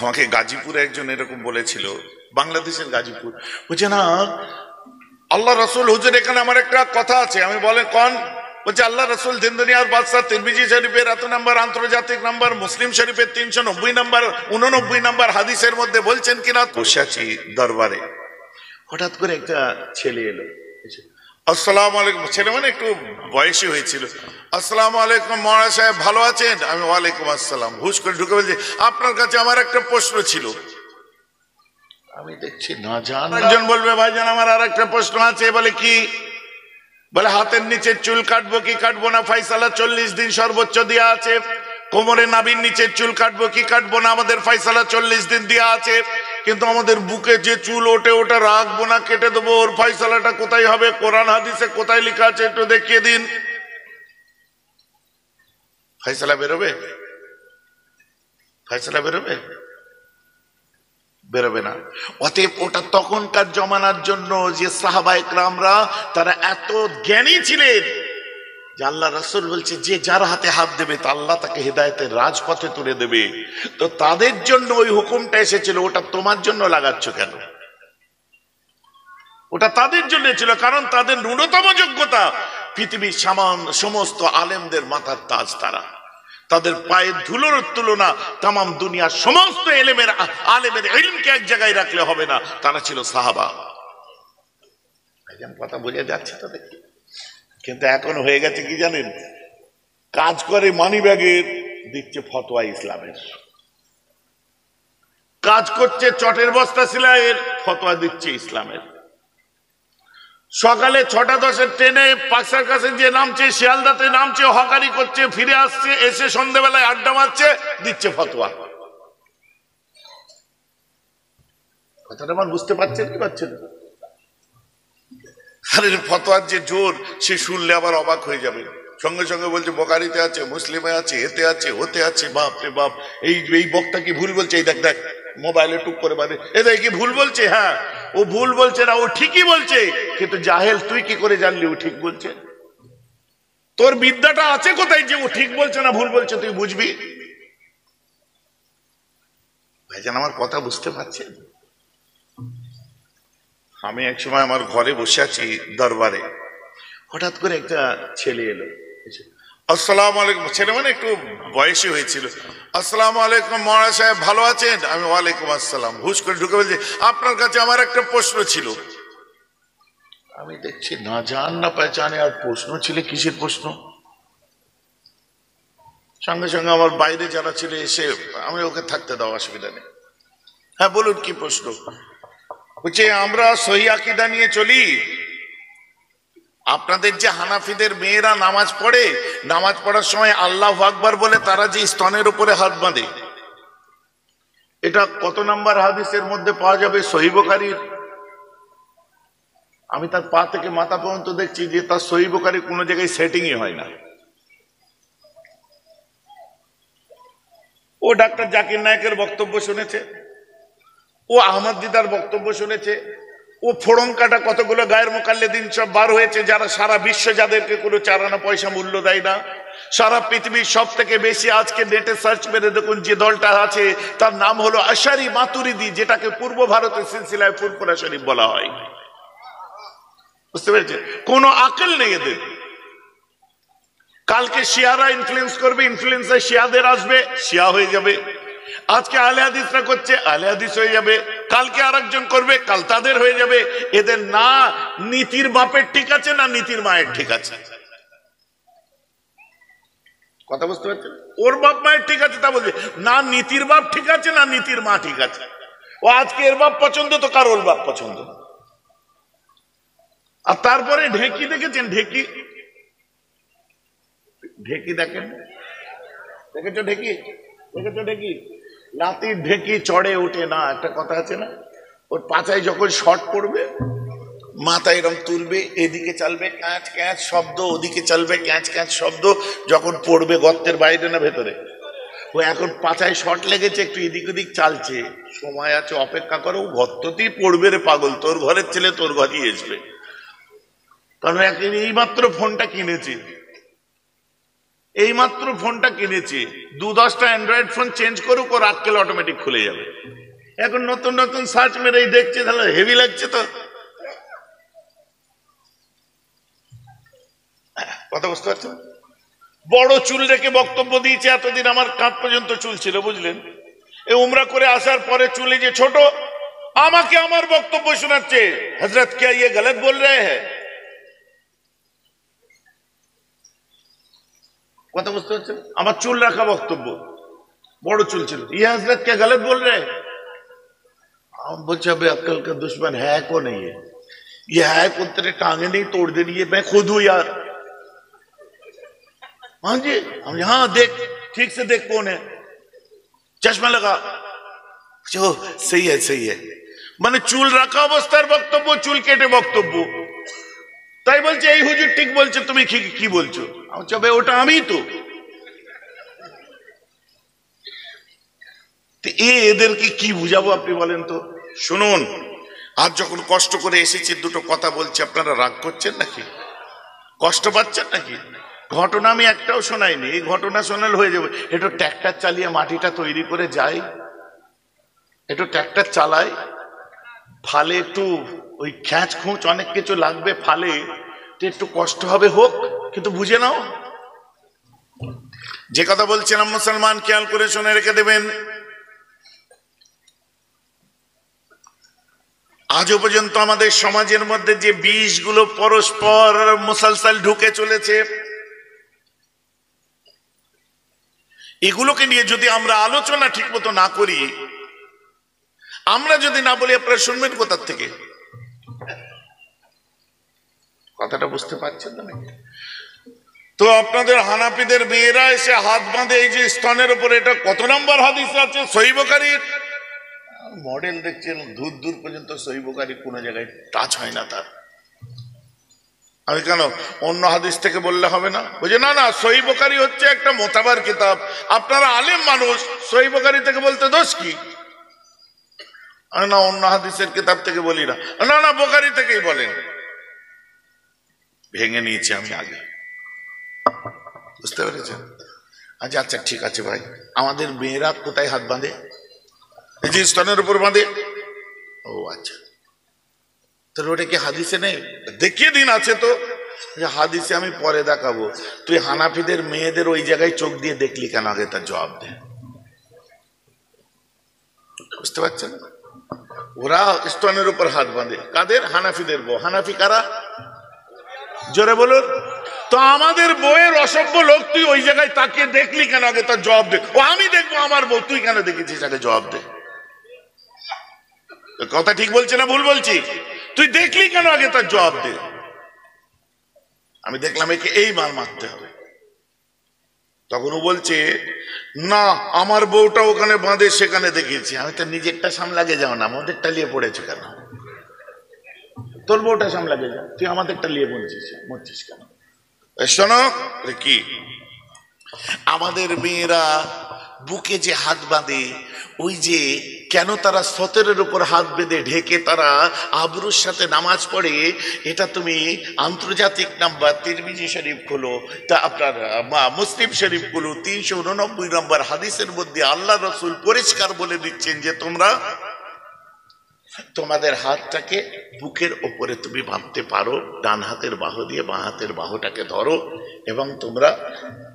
আমাকে গাজীপুরে একজন এরকম বলেছিল, বাংলাদেশের গাজীপুর, বলছে না আল্লাহ রসুল হুজুর এখানে আমার একটা কথা আছে। আমি বলে কোন? বলছে আল্লাহ রসুল দিন দুনিয়ার বাদশাহ, তিরমিজি শরীফের এত নাম্বার, আন্তর্জাতিক নাম্বার, মুসলিম শরীফের 390 নাম্বার, 89 নাম্বার হাদিসের মধ্যে বলছেন কিনা। বসে আছি দরবারে, হঠাৎ করে একটা ছেলে এলো। আসসালামু আলাইকুম, ছেলে মানে একটু বয়সী হয়েছিল। আসসালামু আলাইকুম মহারাজ সাহেব, ভালো আছেন? আমি ওয়ালাইকুম আসসালাম। হুশ করে ঢুকে বলছি আপনার কাছে আমার একটা প্রশ্ন ছিল। আমি দেখছি না জান, একজন বলবে ভাইজান আমার আর একটা প্রশ্ন আছে। বলে কি? বলে হাতের নিচের চুল কাটবো কি কাটবো না, ফয়সালা 40 দিন সর্বোচ্চ দেওয়া আছে। কোমরে নাভির নিচের চুল কাটবো কি কাটবো না, আমাদের ফয়সালা 40 দিন দেওয়া আছে। কিন্তু আমাদের বুকে যে চুল ওঠে ওটা রাখবো না কেটে দেবো, ওর ফয়সালাটা কোথায় হবে? কোরআন হাদিসে কোথায় লেখা আছে একটু দেখিয়ে দিন। ফয়সালা বেরোবে? ফয়সালা বেরোবে? বেরোবে না। অতএব ওটা তখনকার জমানার জন্য যে সাহাবায়ে কেরামরা তারা এত জ্ঞানী ছিলেন যে আল্লাহ রাসূল বলছে যে যার হাতে হাত দেবে তা আল্লাহ তাকে হেদায়েতের রাজপথে তুলে দেবে। তো তাদের জন্য ওই হুকুমটা এসেছিল, ওটা তোমার জন্য লাগাচ্ছ কেন? ওটা তাদের জন্য ছিল, কারণ তাদের ন্যূনতম যোগ্যতা পৃথিবীর সমস্ত আলেমদের মাথার তাজ তারা। তাদের পায়ের ধুলোর তুলনা তামাম দুনিয়ার সমস্ত আলেমের ইলমকে এক জায়গায় রাখলে হবে না। তারা ছিল সাহাবা। কথা বোঝা যাচ্ছে তো দেখি। কিন্তু এখন হয়ে গেছে কি জানেন, কাজ করে মানিব্যাগের দিচ্ছে ফতোয়া ইসলামের, কাজ করছে চটের বস্তা সিলাইয়ের ফতোয়া দিচ্ছে ইসলামের। সকালে 6:10 ট্রেনে পাকসার কাছে যে নামছে, শিয়ালদাতে নামছে, হকারি করছে, ফিরে আসছে, এসে সন্ধ্যেবেলায় আড্ডা মারছে, দিচ্ছে ফতোয়া। কথাটা আমার বুঝতে পারছেন কি পারছেন? আরে ফতোয়ার যে জোর সে শুনলে আবার অবাক হয়ে যাবে। সঙ্গে সঙ্গে বলছে বোখারিতে আছে, মুসলিমে আছে, এতে আছে, ওতে আছে। বাপ রে বাপ, এই বক্তা কি ভুল বলছে? এই দেখ দেখ মোবাইলে টুক করে বাদে, এ দেখ কি ভুল বলছে। হ্যাঁ ও ভুল বলছে না, ও ঠিকই বলছে। কিন্তু জাহেল তুই কি করে জানলি ও ঠিক বলছে? তোর বিদ্যাটা আছে কোথায় যে ও ঠিক বলছে না ভুল বলছে তুই বুঝবি? ভাইজান আমার কথা বুঝতে পারছেন? আমি একসময় আমার ঘরে বসে আছি দরবারে, হঠাৎ করে একটা ছেলে এলো। আসসালামু আলাইকুম, ছেলে মানে একটু বয়সী হয়েছিল। আসসালামু আলাইকুম মহারাজ সাহেব, ভালো আছেন? আমি ওয়ালাইকুম আসসালাম। হুশ করে ঢুকে বলছি আপনার কাছে আমার একটা প্রশ্ন ছিল। আমি দেখছি না জান না পেহচানে, আর প্রশ্ন ছিল কিসের প্রশ্ন? সঙ্গে সঙ্গে আমার বাইরে যারা ছিল এসে, আমি ওকে থাকতে দাও, অসুবিধা নেই। হ্যাঁ বলুন কি প্রশ্ন? বলছে আমরা সহি আকীদা নিয়ে চলি। আপনাদের যে হানাফিদের মেয়েরা নামাজ পড়ে, নামাজ পড়ার সময় আল্লাহু আকবার বলে তারা যে স্তনের উপরে হাত বাঁধে, এটা কত নাম্বার হাদিসের মধ্যে পাওয়া যাবে? সহিহ বুখারীর। আমি তার পা থেকে মাথা পর্যন্ত দেখছি যে তার সহিহ বুখারী কোনো জায়গায় সেটিংই হয় না। ও ডাক্তার জাকির নায়েকের বক্তব্য শুনেছে, ও আহমদ দিদার বক্তব্য শুনেছে, ও ফোড়ন কাটা কতগুলো গায়ের মুকাল্লিদিন সব বার হয়েছে যারা সারা বিশ্ব যাদেরকে কোনো চারানা পয়সা মূল্য দেয় না। সারা পৃথিবীর সব থেকে বেশি আজকে নেটে সার্চ মেরে দেখুন যে দলটা আছে তার নাম হলো আশারি মাতুরিদি, যেটাকে পূর্ব ভারতের সিলসিলায় ফুরফুরা শরীফ বলা হয়। বুঝতে পেরেছে? কোনো আকল নেই এদের। কালকে শিয়ারা ইনফ্লুয়েন্স করবে, ইনফ্লুয়েন্সার শিয়াদের আসবে, শিয়া হয়ে যাবে। আজকে আহলে হাদিসরা করছে, আহলে হাদিস হয়ে যাবে। কালকে আরেকজন করবে, কাল তাদের হয়ে যাবে। এদের না নীতির বাপের ঠিক আছে না নীতির মায়ের ঠিক আছে। কথা বুঝতে পারছেন? ওর বাপ মায়ের ঠিক আছে তা বলছে না, নীতির বাপ ঠিক আছে না নীতির মা ঠিক আছে। ও আজকে এর বাপ পছন্দ তো কার ওর বাপ পছন্দ। আর তারপরে ঢেকি দেখেছেন? ঢেকি ঢেকি দেখেন, দেখেছো ঢেকি? দেখেছো ঢেকি? লাতির ঢেকি চড়ে ওঠে না, একটা কথা আছে না? ওর পাছায় যখন শর্ট পড়বে মাথা এরকম তুলবে, এদিকে চালবে ক্যাঁচ ক্যাঁচ শব্দ, ওদিকে চালবে ক্যাঁচ ক্যাঁচ শব্দ। যখন পড়বে গর্তের বাইরে না ভেতরে, ও এখন পাছায় শর্ট লেগেছে একটু এদিক ওদিক চালছে, সময় আছে অপেক্ষা করো, ও গর্ততেই পড়বে রে পাগল, তোর ঘরের ছেলে তোর ঘরেই আসবে। কারণ এই মাত্র ফোনটা কিনেছি, এইমাত্র ফোনটা কিনেছি, 10টা অ্যান্ড্রয়েড ফোন চেঞ্জ করুক, ও রাত গেলে অটোমেটিক খুলে যাবে। এখন নতুন নতুন সার্চ মেরেই দেখছে, তাহলে হেভি লাগছে তো। কথা বুঝতে পারছেন? বড় চুল রেখে বক্তব্য দিয়েছে, এতদিন আমার কাঁধ পর্যন্ত চুল ছিল, বুঝলেন? এই উমরা করে আসার পরে চুলে যে ছোট, আমাকে আমার বক্তব্য শোনাচ্ছে, হজরত क्या ये गलत बोल रहे हैं। কথা বুঝতে পারছেন? আমার চুল রাখা বক্তব্য, বড় চুল ছিল, ये हजरत क्या गलत बोल रहे हैं। बोलছে अबे अक्ल का दुश्मन है को नहीं है, ये है को तेरे टांगे नहीं तोड़ देनी, ये मैं खुद हूं यार। हाँ जी, हम यहाँ देख, ठीक से देख कौन है, चश्मा लगा, जो सही है सही है। মানে চুল রাখা অবস্থার বক্তব্য, চুল কেটে বক্তব্য। তাই বলছে এই হুজুর ঠিক বলছে, তুমি কি বলছো? ওটা আমি তো। এদেরকে কি বুঝাবো আপনি বলেন তো? শুনুন, আজ যখন কষ্ট করে এসেছি, দুটো কথা বলছি, আপনারা রাগ করছেন নাকি? কষ্ট পাচ্ছেন নাকি? ঘটনা আমি একটাও শোনাইনি, এই ঘটনা শোনালে হয়ে যাবে। একটু ট্র্যাক্টর চালিয়ে মাটিটা তৈরি করে যাই, একটু ট্র্যাক্টর চালাই, ফালে একটু ওই খ্যাঁচ খুঁচ অনেক কিছু লাগবে, ফালে একটু কষ্ট হবে, হোক, কিন্তু বুঝে নাও। যে কথা বলছিলাম মুসলমান, খেয়াল করে শুনে রেখে দেবেন। আজও পর্যন্ত আমাদের সমাজের মধ্যে যে বিষগুলো পরস্পর মুসলসল ঢুকে চলেছে, এগুলোকে নিয়ে যদি আমরা আলোচনা ঠিক মতো না করি, আমরা যদি না বলি, আপনারা শুনবেন কোথার থেকে? কথাটা বুঝতে পারছেন না? তো আপনাদের হানাফিদের মেয়েরা এসে হাত বাঁধে এই যে স্তনের উপরে, এটা কত নম্বর হাদিস আছে? সহিহ বুখারীর মডেল দেখছেন, দূর দূর পর্যন্ত সহিহ বুখারী কোন জায়গায় টাচ হয় না তার। আমি কেন অন্য হাদিস থেকে বললে হবে না? বুঝে না, না সহিহ বুখারী হচ্ছে একটা মোতাবার কিতাব। আপনারা আলেম মানুষ, সহিহ বুখারী থেকে বলতে দোষ কি? না অন্য হাদিসের কিতাব থেকে বলি না, না না বুখারী থেকেই বলেন। ভেঙে নিয়েছি আমি আগে, বুঝতে পেরেছেন? আচ্ছা আচ্ছা ঠিক আছে ভাই, আমাদের মেয়েরা কোথায় হাত বাঁধে? এই যে স্তনের উপর বাঁধে। ও আচ্ছা, তাহলে ওটা কি হাদিসে নেই? দেখিয়ে দিন, আছে তো। হাদিসে আমি পরে দেখাবো। তুই হানাফিদের মেয়েদের ওই জায়গায় চোখ দিয়ে দেখলি কেন, আগে তার জবাব দে। বুঝতে পারছেন? ওরা স্তনের উপর হাত বাঁধে, কাদের? হানাফিদের বউ। হানাফি কারা? জোরে বলুন তো। আমাদের বউয়ের অসভ্য লোক, তুই ওই জায়গায় তাকিয়ে দেখলি কেন, আগে তার জবাব দে। ও আমি দেখবো আমার বউ, তুই কেন দেখেছিস, আগে জবাব দে। কথা ঠিক বলছে না ভুল বলছি? তুই দেখলি কেন, আগে তার জবাব দে। আমি দেখলাম একে এই মার মারতে হবে, তখন ও বলছে না আমার বউটা ওখানে বাঁধে, সেখানে দেখেছি। আমি তো নিজেরটা সামলাগে যাও না, আমাদেরটা নিয়ে পড়েছে কেন? তোর বউটা সামলাগে যা, তুই আমাদেরটা নিয়ে বলছিস, মরছিস কেন? শোনো কি, আমাদের মেয়েরা বুকে যে হাত বাঁধে, ওই যে কেন তারা সতেরের উপর হাত বেঁধে ঢেকে তারা আবরুর সাথে নামাজ পড়ে, এটা তুমি আন্তর্জাতিক নাম্বার তিরমিজি শরীফ খুলো, তা আপনার মুসলিম শরীফ খুলো, 389 নম্বর হাদিসের মধ্যে আল্লাহ রসুল পরিষ্কার বলে দিচ্ছেন যে তোমরা তোমাদের হাতটাকে বুকের ওপরে তুমি বাঁধতে পারো, ডান হাতের বাহু দিয়ে বাঁ হাতের বাহুটাকে ধরো, এবং তোমরা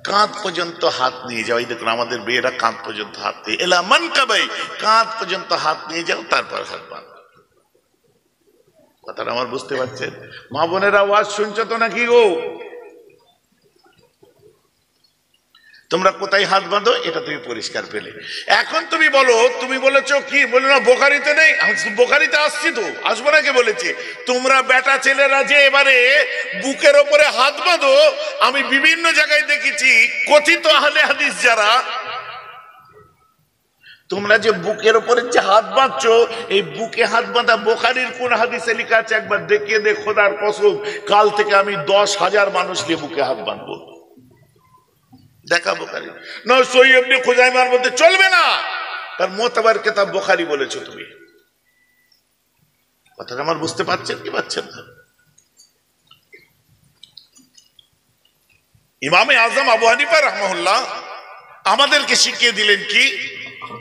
কাঁধ পর্যন্ত হাত নিয়ে যাও। এই দেখুন আমাদের মেয়েরা কাঁধ পর্যন্ত হাত নিয়ে এলা মান কাবাই, কাঁধ পর্যন্ত হাত নিয়ে যাও, তারপর হাত বাঁধো। কথাটা আমার বুঝতে পারছেন? মা বোনেরা ওয়াজ শুনছো তো নাকি গো? তোমরা কোথায় হাত বাঁধো এটা তুমি পরিষ্কার পেলে। এখন তুমি বলো, তুমি বলেছো কি বলে না বোখারিতে নেই? বোখারিতে আসছি তো, আসবো না কে বলেছে? তোমরা বেটা ছেলেরা যে এবারে বুকের ওপরে হাত বাঁধো, আমি বিভিন্ন জায়গায় দেখেছি কথিত আহলে হাদিস যারা, তোমরা যে বুকের ওপরে যে হাত বাঁধছো, এই বুকে হাত বাঁধা বোখারির কোন হাদিসে লেখা আছে একবার দেখিয়ে দে খোদার কসম, কাল থেকে আমি 10,000 মানুষ নিয়ে বুকে হাত বাঁধবো। দেখা বোখারি না সই এমনি খোঁজাইমার মধ্যে চলবে না, তার মোতাবার কিতাব বোখারি বলেছো তুমি। কথাটা আমার বুঝতে পারছেন কি পাচ্ছেন না? ইমামে আজম আবু হানিফা রাহমাহুল্লাহ আমাদেরকে শিখিয়ে দিলেন কি,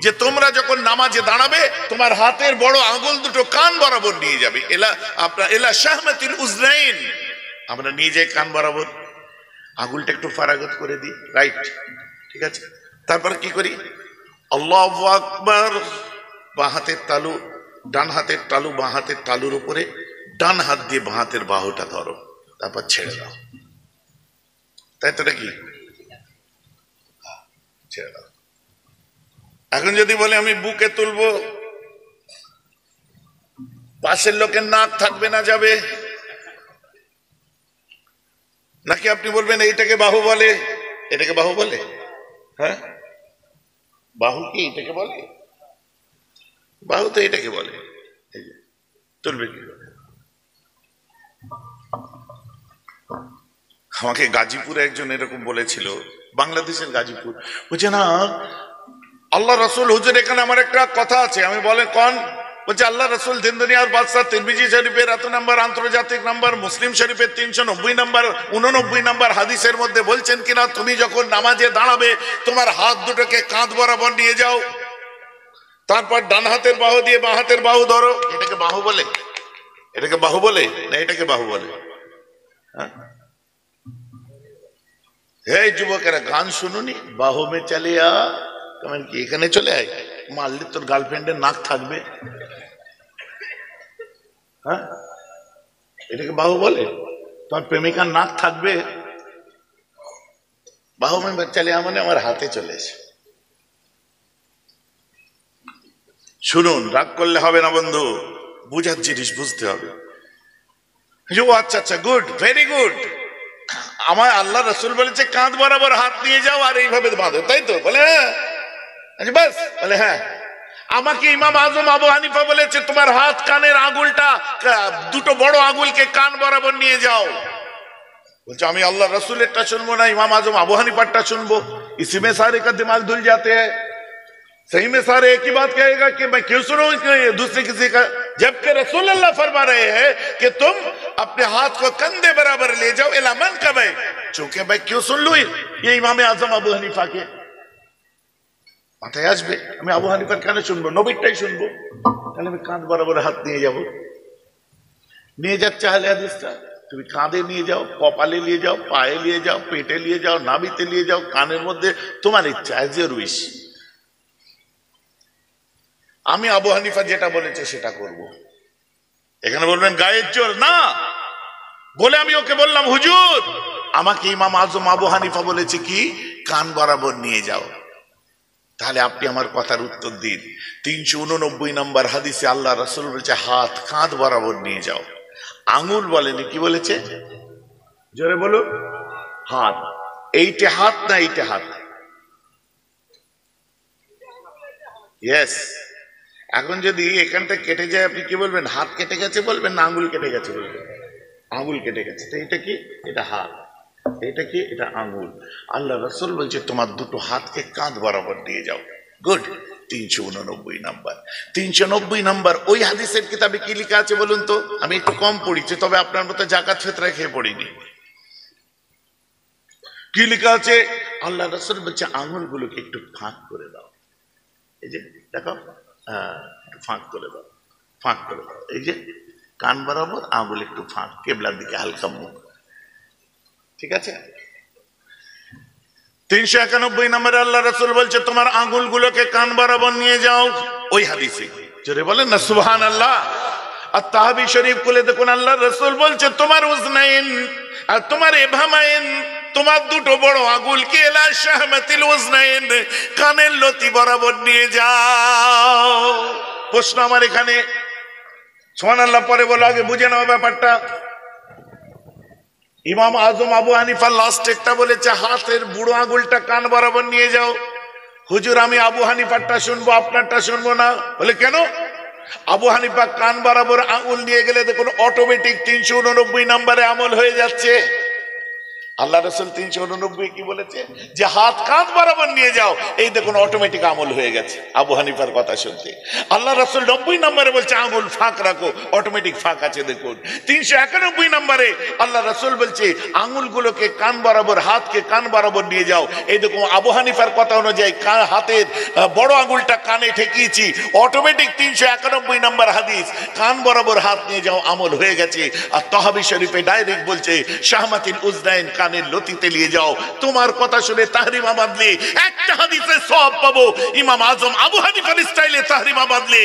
যে তোমরা যখন নামাজে দাঁড়াবে তোমার হাতের বড় আঙ্গুল দুটো কান বরাবর নিয়ে যাবে, এলা শাহমাতিল উজনাইন, আমরা নিয়ে যাই কান বরাবর, আঙ্গুলটা একটু ফারাগত করে দিই, রাইট, ঠিক আছে। তারপর কি করি, আল্লাহু আকবার, বাঁ হাতের তালু ডান হাতের তালু বাঁ হাতের তালুর উপরে, ডান হাত দিয়ে বাঁ হাতের বাহুটা ধরো, তারপর ছেড়ে দাও, তাই তো নাকি, ছেড়ে দাও। এখন যদি বলে আমি বুকে তুলবো, পাশের লোকের নাক থাকবে না, যাবে নাকি আপনি বলবেন এইটাকে বাহু বলে, এটাকে বাহু বলে, হ্যাঁ বাহু কি এটাকে বলে, বাহু তো এটাকে বলে, তুলবে কি করে। আমাকে গাজীপুরে একজন এরকম বলেছিল, বাংলাদেশের গাজীপুর, বলছে না আল্লাহ রসুল হুজুর এখানে আমার একটা কথা আছে, আমি বলে কোন, বলছে আল্লাহ রসুল দিন দুনিয়ার বাদশাহ তিরমিজি শরীফের এত নম্বর আন্তর্জাতিক নম্বর, মুসলিম শরীফের 390 নম্বর 89 নম্বর হাদিসের মধ্যে বলছেন কিনা, তুমি যখন নামাজে দাঁড়াবে তোমার হাত দুটোকে কাঁধ বরাবর নিয়ে যাও, তারপর ডান হাতের বাহু দিয়ে বাঁ হাতের বাহু ধরো, এটাকে বাহু বলে, এটাকে বাহু বলে না এটাকে বাহু বলে, হ্যাঁ এই যুবকেরা গান শুনুনি, বাহু মে চলে আ, তোমার কি এখানে চলে আয়, মারলে তোর গার্লফ্রেন্ডের নাক থাকবে, হ্যাঁ এটাকে বাহু বলে, তোমার প্রেমিকার নাক থাকবে, বাহু মে চলে আ মানে আমার হাতে চলে এসে। শুনুন, রাগ করলে হবে না বন্ধু, বুঝার জিনিস বুঝতে হবে। আচ্ছা আচ্ছা, গুড, ভেরি গুড, আমার আল্লাহ রসুল বলেছে কাঁধ বরাবর হাত নিয়ে যাও আর এইভাবে বাঁধো, তাই তো, বলে হ্যাঁ, আচ্ছা বাস, বলে হ্যাঁ। আমাকে ইমাম আজম আবু হানিফা বলেছে তোমার হাত কানের আঙুলটা, দুটো বড় আঙুলকে কান বরাবর নিয়ে যাও, বলছে আমি আল্লাহ রসুলেরটা শুনবো না, ইমাম আজম আবু হানিফারটা শুনবো, इसी में सारे का दिमाग धुल जाते हैं, सही में सारे एक ही बात कहेगा कि मैं क्यों सुनूं दूसरे किसी का, जबकि रसूल अल्लाह फरमा रहे हैं कि तुम अपने हाथ को कंधे बराबर ले जाओ, इला मन कब है, चूंकि मैं क्यों सुन लू ये इमाम आजम আবু হানিফা কে, মাথায় আসবে আমি আবু হানিফার কেন শুনবো, নবীরটাই শুনবো, তাহলে আমি কাঁধ বরাবর হাত নিয়ে যাব, নিয়ে যাচ্ছে আহলে হাদিসটা, তুমি কাঁধে নিয়ে যাও, কপালে নিয়ে যাও, পায়ে নিয়ে যাও, পেটে নিয়ে যাও, নাভিতে নিয়ে যাও, কানের মধ্যে, তোমার ইচ্ছা, অ্যাজ ইউর উইশ। আমি আবু হানিফা যেটা বলেছে সেটা করব। এখানে বলবেন গায়ের জোর না, বলে আমি ওকে বললাম হুজুর আমাকে ইমাম আজম আবু হানিফা বলেছে কি কান বরাবর নিয়ে যাও, তাহলে আপনি আমার কথার উত্তর দিন। 389 নম্বর হাদিসে আল্লাহ রাসূল বলেছে হাত কাঁধ বরাবর নিয়ে যাও, আঙুল বলেনি, কি বলেছে জোরে বলো, হাত, এইটা হাত না এইটা হাত, ইয়েস। এখন যদি এখানটা কেটে যায় আপনি কি বলবেন, হাত কেটে গেছে বলবেন না আঙ্গুল কেটে গেছে বলবেন, আঙ্গুল কেটে গেছে, তো এটা কি, এটা হাত, এটা কি, এটা আঙ্গুল। আল্লাহ রাসূল বলছে তোমার দুটো হাতকে কাঁধ বরাবর দিয়ে যাও, গুড। 389 নাম্বার, 390 নাম্বার ওই হাদিসের কিতাবে কি লেখা আছে বলুন তো, আমি একটু কম পড়িছি, তবে আপনার মতো জাকাত ফিতরা খেয়ে পড়িনি। কি লেখা আছে, আল্লাহ রাসূল বলছে আঙ্গুলগুলোকে একটু ফাঁক করে দাও, এই যে দেখো, একটু ফাঁক করে দাও, ফাঁক করে দাও, এই যে কান বরাবর আঙুল একটু ফাঁক, কেবলার দিকে হালকা মুখ, ঠিক আছে। 391 নম্বরে আল্লাহ রাসূল বলছে তোমার আঙ্গুলগুলোকে কান বরাবর নিয়ে যাও, ওই হাদিসে জোরে বলেন না সুবহানাল্লাহ। আর তাহাবি শরীফ খুলে দেখুন, আল্লাহ রাসূল বলছে তোমার উজনাইন আর তোমার ইবহামাইন, তোমার দুটো বড় আঙ্গুলকে ইলা শাহমাতিল উজনাইন, কানের লতি বরাবর নিয়ে যাও। প্রশ্ন আমার এখানে, সুবহানাল্লাহ পরে বলো, আগে বুঝে নাও ব্যাপারটা। ইমাম আজম আবু হানিফা লাস্ট একটা বলেছে হাতের বুড়ো আঙুলটা কান বরাবর নিয়ে যাও, হুজুর আমি আবু হানিফারটা শুনবো আপনারটা শুনবো না, বলে কেন, আবু হানিফা কান বরাবর আঙুল নিয়ে গেলে দেখুন অটোমেটিক 389 নম্বরে আমল হয়ে যাচ্ছে, আল্লাহ রসুল 389 কি বলেছে যে হাত কাঁধ বরাবর নিয়ে যাও, এই দেখুন অটোমেটিক আমল হয়ে গেছে আবু হানিফার কথা শুনতে। আল্লাহ রসুল 90 নম্বরে বলছে আঙুল ফাঁক রাখো, অটোমেটিক ফাঁক আছে দেখুন। 391 নম্বরে আল্লাহ রসুল বলছে আঙুলগুলোকে কান বরাবর, হাতকে কান বরাবর নিয়ে যাও, এই দেখুন আবু হানিফার কথা অনুযায়ী হাতের বড় আঙুলটা কানে ঠেকিয়েছি, অটোমেটিক 391 নম্বর হাদিস, কান বরাবর হাত নিয়ে যাও, আমল হয়ে গেছে। আর তহাবি শরীফে ডাইরেক্ট বলছে শাহমাতিল উজনাইন, কানের লতিতে নিয়ে যাও। তোমার কথা শুনে তাহরিমা বাঁধলে একটা হাদিসে সওয়াব পাবো, ইমাম আজম আবু হানিফার স্টাইলে তাহরিমা বাঁধলে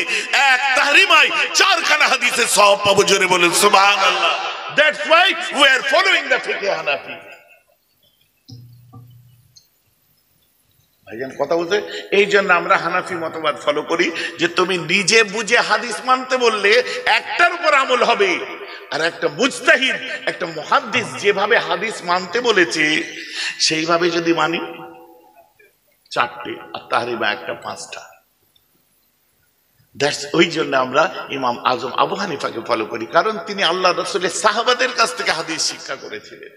এক তাহরিমায় 4খানা হাদিসে সওয়াব পাবো। জোরে বলুন সুবহানাল্লাহ। That's why we are following the fiqh Hanafi. ভাইজান কথা বলতে, এই জন্য আমরা হানাফি মতবাদ ফলো করি যে তুমি নিজে বুঝে হাদিস মানতে বললে একটার উপর আমল হবে, আর একটা মুজতাহিদ, একটা মুহাদ্দিস যেভাবে হাদিস মানতে বলেছে সেইভাবে যদি মানি 4টে, আর তাহরিমা একটা 5টা। ওই জন্য আমরা ইমাম আজম আবু হানিফাকে ফলো করি, কারণ তিনি আল্লাহ রাসূলের সাহাবাদের কাছ থেকে হাদিস শিক্ষা করেছিলেন।